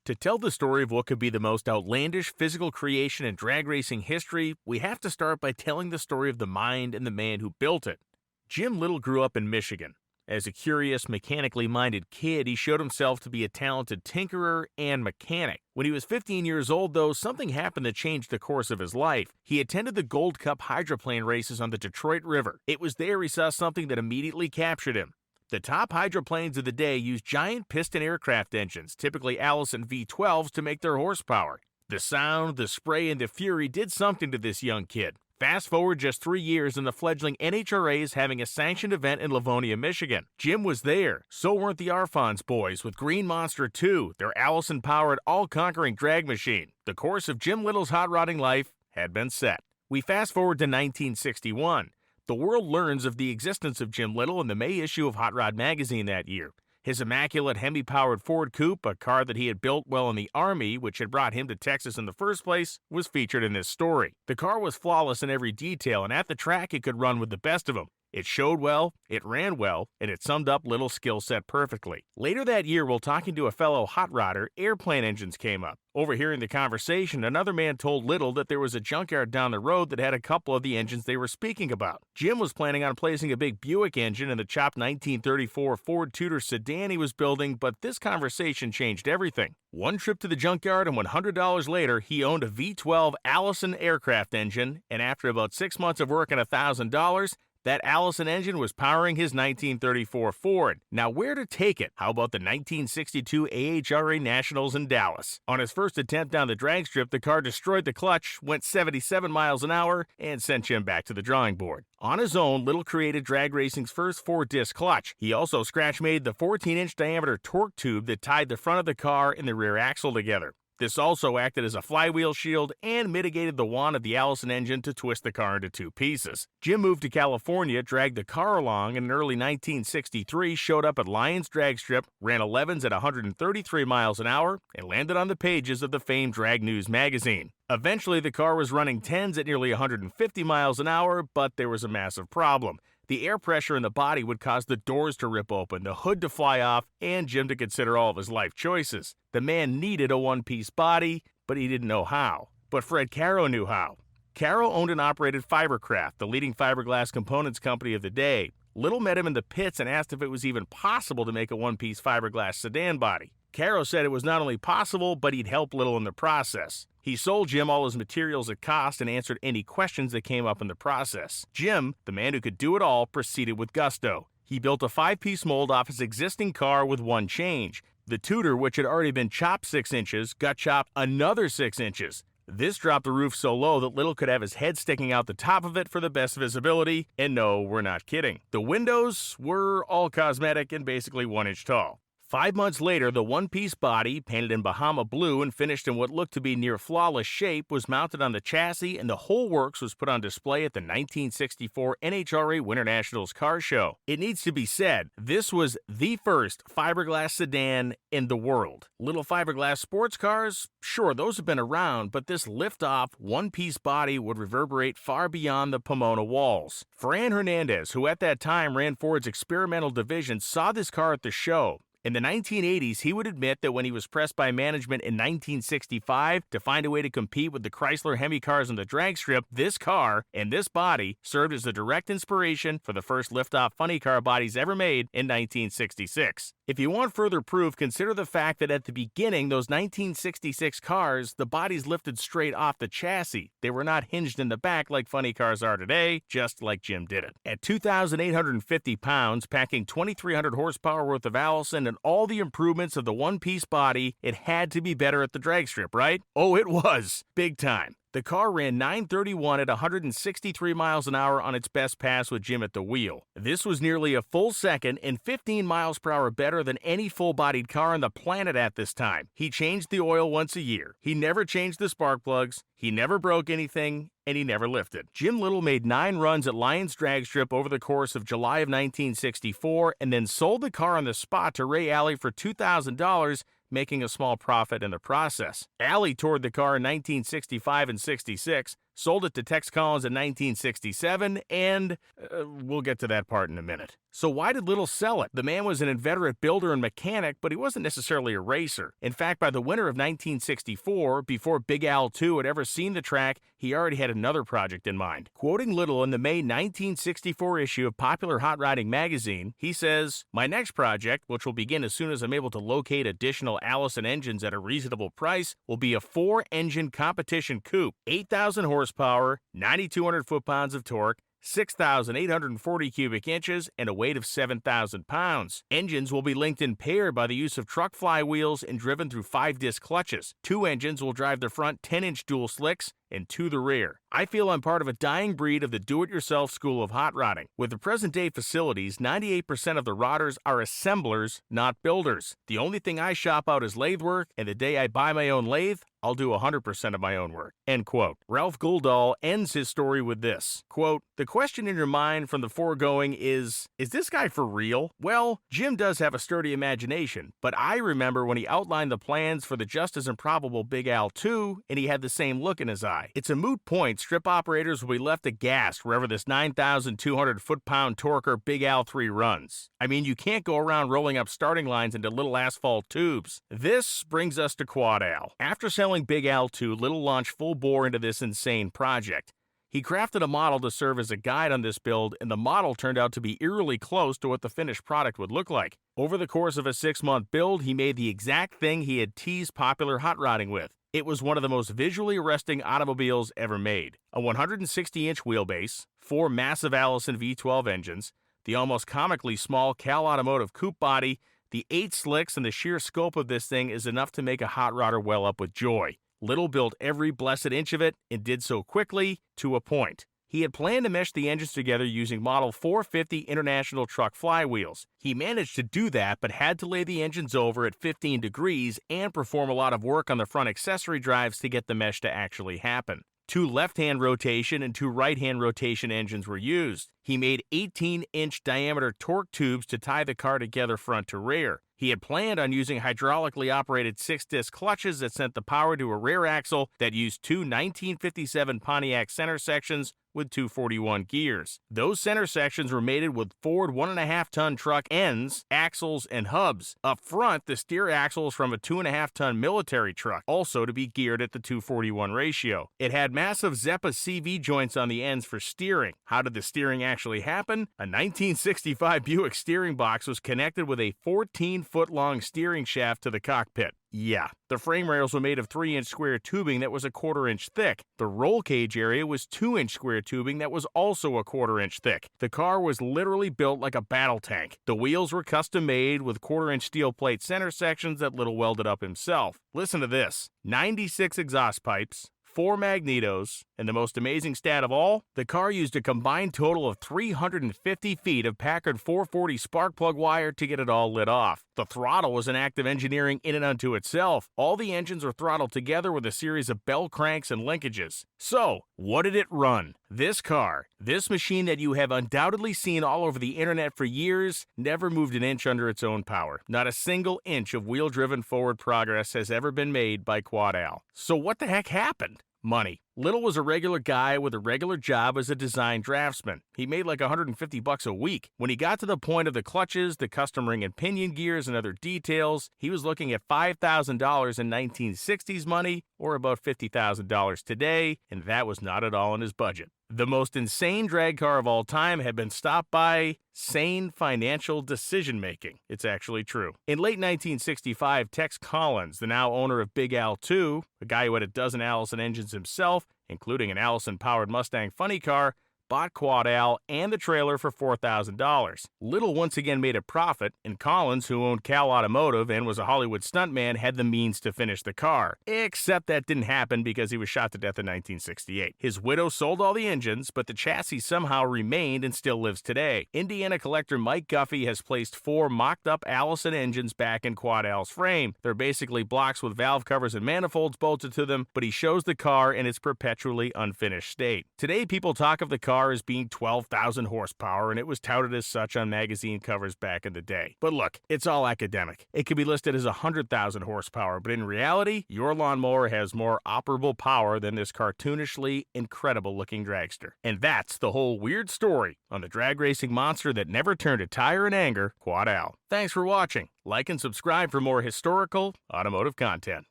To tell the story of what could be the most outlandish physical creation in drag racing history, we have to start by telling the story of the mind and the man who built it. Jim Lytle grew up in Michigan. As a curious, mechanically minded kid, he showed himself to be a talented tinkerer and mechanic. When he was 15 years old, though, something happened that changed the course of his life. He attended the Gold Cup hydroplane races on the Detroit River. It was there he saw something that immediately captured him. The top hydroplanes of the day used giant piston aircraft engines, typically Allison V12s, to make their horsepower. The sound, the spray, and the fury did something to this young kid. Fast forward just 3 years and the fledgling NHRA is having a sanctioned event in Livonia, Michigan. Jim was there. So weren't the Arfons boys with Green Monster 2, their Allison-powered, all-conquering drag machine. The course of Jim Lytle's hot rodding life had been set. We fast forward to 1961. The world learns of the existence of Jim Lytle in the May issue of Hot Rod magazine that year. His immaculate Hemi-powered Ford Coupe, a car that he had built while in the Army, which had brought him to Texas in the first place, was featured in this story. The car was flawless in every detail, and at the track it could run with the best of them. It showed well, it ran well, and it summed up Lytle's skill set perfectly. Later that year, while talking to a fellow hot rodder, airplane engines came up. Overhearing the conversation, another man told Lytle that there was a junkyard down the road that had a couple of the engines they were speaking about. Jim was planning on placing a big Buick engine in the chopped 1934 Ford Tudor sedan he was building, but this conversation changed everything. One trip to the junkyard and $100 later, he owned a V12 Allison aircraft engine, and after about 6 months of work and $1,000, that Allison engine was powering his 1934 Ford. Now, where to take it? How about the 1962 AHRA Nationals in Dallas? On his first attempt down the drag strip, the car destroyed the clutch, went 77 miles an hour, and sent Jim back to the drawing board. On his own, Lytle created drag racing's first 4-disc clutch. He also scratch-made the 14-inch diameter torque tube that tied the front of the car and the rear axle together. This also acted as a flywheel shield and mitigated the want of the Allison engine to twist the car into 2 pieces. Jim moved to California, dragged the car along, and in early 1963 showed up at Lyons Drag Strip, ran 11s at 133 miles an hour, and landed on the pages of the famed Drag News magazine. Eventually, the car was running 10s at nearly 150 miles an hour, but there was a massive problem. The air pressure in the body would cause the doors to rip open, the hood to fly off, and Jim to consider all of his life choices. The man needed a one-piece body, but he didn't know how. But Fred Caro knew how. Caro owned and operated Fibercraft, the leading fiberglass components company of the day. Lytle met him in the pits and asked if it was even possible to make a one-piece fiberglass sedan body. Caro said it was not only possible, but he'd help Lytle in the process. He sold Jim all his materials at cost and answered any questions that came up in the process. Jim, the man who could do it all, proceeded with gusto. He built a 5-piece mold off his existing car with one change. The Tudor, which had already been chopped 6 inches, got chopped another 6 inches. This dropped the roof so low that Lytle could have his head sticking out the top of it for the best visibility, and no, we're not kidding. The windows were all cosmetic and basically 1 inch tall. 5 months later, the one-piece body, painted in Bahama blue and finished in what looked to be near flawless shape, was mounted on the chassis, and the whole works was put on display at the 1964 NHRA Winter Nationals car show. It needs to be said, this was the first fiberglass sedan in the world. Little fiberglass sports cars? Sure, those have been around, but this lift-off, one-piece body would reverberate far beyond the Pomona walls. Fran Hernandez, who at that time ran Ford's experimental division, saw this car at the show. In the 1980s, he would admit that when he was pressed by management in 1965 to find a way to compete with the Chrysler Hemi cars on the drag strip, this car and this body served as the direct inspiration for the first lift-off funny car bodies ever made in 1966. If you want further proof, consider the fact that at the beginning, those 1966 cars, the bodies lifted straight off the chassis. They were not hinged in the back like funny cars are today, just like Jim did it. At 2,850 pounds, packing 2,300 horsepower worth of Allison and all the improvements of the one-piece body, it had to be better at the drag strip, right? Oh, it was. Big time. The car ran 931 at 163 miles an hour on its best pass with Jim at the wheel. This was nearly a full second and 15 miles per hour better than any full-bodied car on the planet at this time. He changed the oil once a year. He never changed the spark plugs. He never broke anything, and he never lifted. Jim Lytle made 9 runs at Lyons Drag Strip over the course of July of 1964 and then sold the car on the spot to Ray Alley for $2,000, making a small profit in the process. Alley toured the car in 1965 and 66, sold it to Tex Collins in 1967, and we'll get to that part in a minute. So why did Lytle sell it? The man was an inveterate builder and mechanic, but he wasn't necessarily a racer. In fact, by the winter of 1964, before Big Al 2 had ever seen the track, he already had another project in mind. Quoting Lytle in the May 1964 issue of Popular Hot Rodding magazine, he says, "My next project, which will begin as soon as I'm able to locate additional Allison engines at a reasonable price, will be a 4-engine competition coupe, 8,000 horsepower, 9,200 foot-pounds of torque, 6,840 cubic inches, and a weight of 7,000 pounds. Engines will be linked in pair by the use of truck flywheels and driven through 5-disc clutches. 2 engines will drive the front 10-inch dual slicks and 2 the rear. I feel I'm part of a dying breed of the do-it-yourself school of hot rodding. With the present-day facilities, 98% of the rodders are assemblers, not builders. The only thing I shop out is lathe work, and the day I buy my own lathe, I'll do 100% of my own work." End quote. Ralph Guldahl ends his story with this, quote, "The question in your mind from the foregoing is this guy for real? Well, Jim does have a sturdy imagination, but I remember when he outlined the plans for the just as improbable Big Al 2, and he had the same look in his eye. It's a moot point. Strip operators will be left aghast wherever this 9,200 foot-pound torquer Big Al 3 runs. I mean, you can't go around rolling up starting lines into little asphalt tubes." This brings us to Quad Al. After selling Big Al 2, Lytle launched full bore into this insane project. He crafted a model to serve as a guide on this build, and the model turned out to be eerily close to what the finished product would look like. Over the course of a 6-month build, he made the exact thing he had teased Popular Hot Rodding with. It was one of the most visually arresting automobiles ever made. A 160-inch wheelbase, 4 massive Allison V12 engines, the almost comically small Cal Automotive coupe body, the 8 slicks, and the sheer scope of this thing is enough to make a hot rodder well up with joy. Lytle built every blessed inch of it and did so quickly, to a point. He had planned to mesh the engines together using Model 450 International truck flywheels. He managed to do that, but had to lay the engines over at 15 degrees and perform a lot of work on the front accessory drives to get the mesh to actually happen. 2 left-hand rotation and 2 right-hand rotation engines were used. He made 18-inch diameter torque tubes to tie the car together front to rear. He had planned on using hydraulically operated 6-disc clutches that sent the power to a rear axle that used 2 1957 Pontiac center sections with 241 gears. Those center sections were mated with Ford 1.5-ton truck ends, axles, and hubs. Up front, the steer axle is from a 2.5-ton military truck, also to be geared at the 241 ratio. It had massive Zeppa CV joints on the ends for steering. How did the steering actually happen? A 1965 Buick steering box was connected with a 14-foot-long steering shaft to the cockpit. Yeah, the frame rails were made of 3-inch square tubing that was a 1/4 inch thick. The roll cage area was 2-inch square tubing that was also a 1/4 inch thick. The car was literally built like a battle tank. The wheels were custom made with 1/4 inch steel plate center sections that Lytle welded up himself. Listen to this: 96 exhaust pipes, 4 magnetos, and the most amazing stat of all, the car used a combined total of 350 feet of Packard 440 spark plug wire to get it all lit off. The throttle was an act of engineering in and unto itself. All the engines were throttled together with a series of bell cranks and linkages. So, what did it run? This car, this machine that you have undoubtedly seen all over the internet for years, never moved an inch under its own power. Not a single inch of wheel-driven forward progress has ever been made by Quad Al. So what the heck happened? Money. Lytle was a regular guy with a regular job as a design draftsman. He made like $150 a week. When he got to the point of the clutches, the custom ring and pinion gears, and other details, he was looking at $5,000 in 1960s money, or about $50,000 today, and that was not at all in his budget. The most insane drag car of all time had been stopped by sane financial decision-making. It's actually true. In late 1965, Tex Collins, the now owner of Big Al 2, a guy who had a dozen Allison engines himself, including an Allison-powered Mustang funny car, bought Quad Al and the trailer for $4,000. Lytle once again made a profit, and Collins, who owned Cal Automotive and was a Hollywood stuntman, had the means to finish the car. Except that didn't happen because he was shot to death in 1968. His widow sold all the engines, but the chassis somehow remained and still lives today. Indiana collector Mike Guffey has placed 4 mocked-up Allison engines back in Quad Al's frame. They're basically blocks with valve covers and manifolds bolted to them, but he shows the car in its perpetually unfinished state. Today, people talk of the car car as being 12,000 horsepower, and it was touted as such on magazine covers back in the day. But look, it's all academic. It could be listed as 100,000 horsepower, but in reality, your lawnmower has more operable power than this cartoonishly incredible-looking dragster. And that's the whole weird story on the drag racing monster that never turned a tire in anger, Quad Al. Thanks for watching. Like and subscribe for more historical automotive content.